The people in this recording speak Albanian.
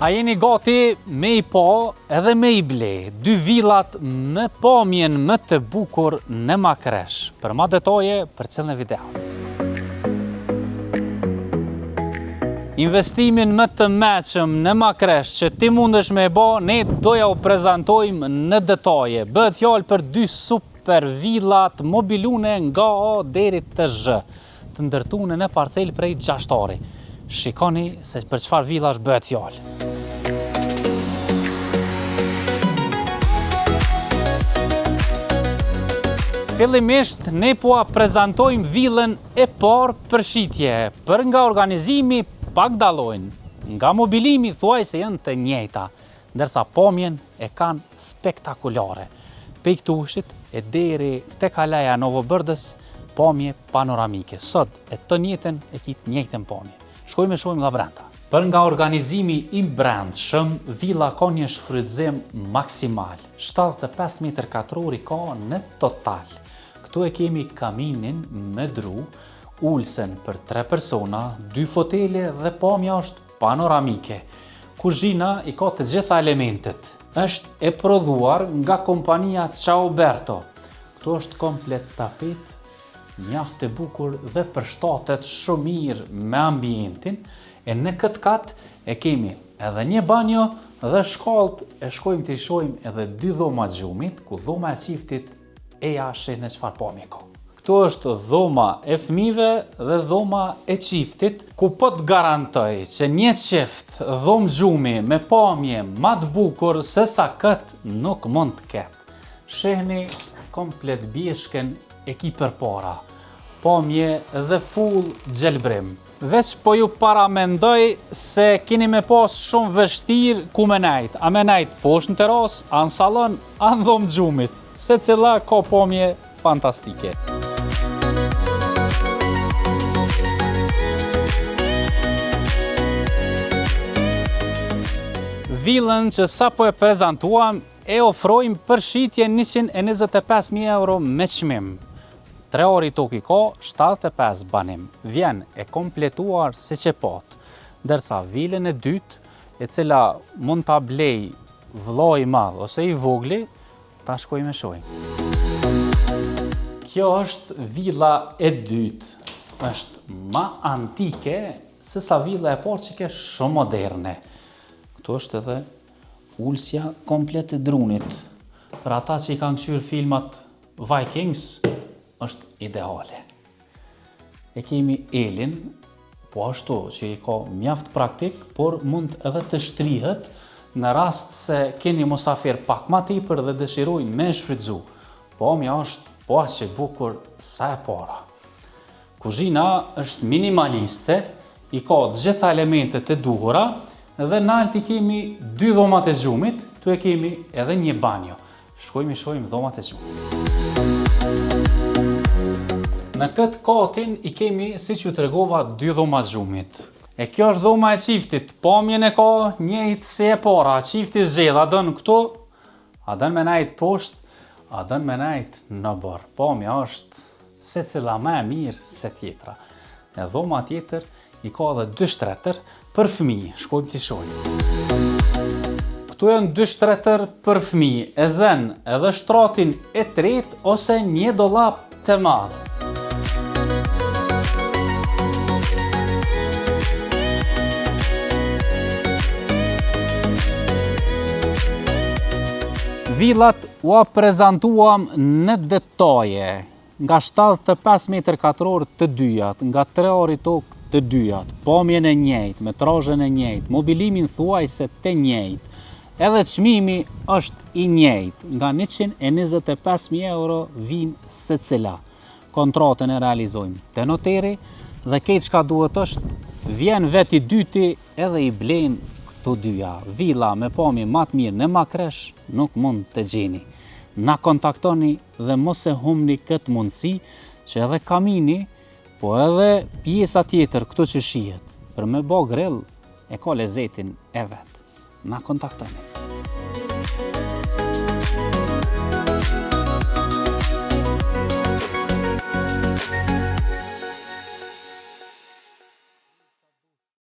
A jeni gati me I po edhe me I ble, dy villat me pamjen më të bukur në Makresh. Për ma detaje për cilën video. Investimin më të meqëm në Makresh që ti mundesh me e ba, ne doja u prezentojmë në detaje. Bëhet fjalë për dy super villat mobilune nga A deri te Z, të ndërtuar në parcel prej 6 ari. Shikoni se për çfarë villash bëhet fjalë. Fillimisht, ne po a prezentojmë villën e parë për shitje, për nga organizimi pak dallojnë, nga mobilimi thuaj se janë të njëjta, ndërsa pamjen e kanë spektakulare. Pejktushit e deri te kalaja Novobërdës, pamje panoramike. Sot e të njëjtën e kitë njëjtën pamje. Shkojmë e shojmë nga brenda. Për nga organizimi I brendshëm, villa ka një shfrytëzim maksimal. 75 m2 ka në total. Këtu e kemi kaminin me dru, ulsen për 3 persona, 2 fotele dhe pamja është panoramike. Kuzhina I ka të gjitha elementet. Është e prodhuar nga kompania Ciaoberto. Këtu është komplet tapet, mjaft e bukur dhe përshtatet shumë mirë me ambientin, e në këtë kat e kemi edhe një banjo dhe shkallët e shkojmë të shojmë edhe 2 dhoma gjumit, ku dhoma e qiftit e ja shihni çfarë pamje ka. Këtu është dhoma e fëmijëve dhe dhoma e qiftit, ku po të garantoj që një qift dhomë gjumi me pamje ma të bukur se sa këtë nuk mund të ketë. Shihni komplet bjeshken e ki përpara, pamje dhe full gjelbrim. Veç po ju paramendoj se kini me pas shumë vështirë ku me najt. A me najt poshtë në teras, a në salon, a në dhomë gjumit. Se cila ka pamje fantastike. Villën që sa po e prezentuam, e ofrojmë për shitje 125.000 euro me çmim. 3 ari toki ka, 75 banim. Vjen e kompletuar si që pot. Ndërsa villën e dytë, e cila mund ta blej vllai I madh ose I vogli, ta shkojmë e shohim. Kjo është villa e dytë. Është ma antike se sa villa e parë që ke shumë moderne. Këtu është edhe ulsja komplet e drunit. Për ata që I kanë këshyrë filmat Vikings, është ideale. E kemi elin, po ashtu që I ka mjaft praktik, por mund edhe të shtrihet në rast se keni musafir pak ma tepër dhe dëshirojnë me shfrytzu. Pamja është po aq e bukur sa e para. Kuzhina është minimaliste, I ka të gjitha elementet e duhura dhe nalt I kemi 2 dhomat e gjumit, tu e kemi edhe një banjo. Shkojmë I shohim dhomat e gjumit. Në këtë katin I kemi, si që të regova, 2 dhoma gjumit. E kjo është dhoma e qiftit, pamjen e ka njëjtë si e para, qifti zxedh, a dënë këtu, a dënë me najtë poshtë, a dënë me najtë në bërë. Pamja është se cila me e mirë se tjetra. E dhoma tjetër I ka edhe 2 shtretër për fëmijë, shkojmë t'i shohim. Këtu janë 2 shtretër për fëmijë, e zën edhe shtratin e tretë ose një dollap të madh. Villat u a prezentuam në detaje, nga 75 m2 të dyjat, nga 3 ari tokë të dyjat, pamjen e njëjtë, metrazhen e njëjtë, mobilimin thuajse të njëjtë, edhe çmimi është I njëjtë, nga 125.000 euro vin secila. Kontratën e realizojmë te noteri dhe këtë çka duhet është, vjen vet I dyti edhe I blen këto dyja. Villa me pamje ma të mirë në Makresh nuk mund të gjeni. Na kontaktoni dhe mos e humni këtë mundësi që edhe kamini, po edhe pjesa tjetër këto që shihet, për me bo grill e ka lezetin e vet. Na kontaktoni.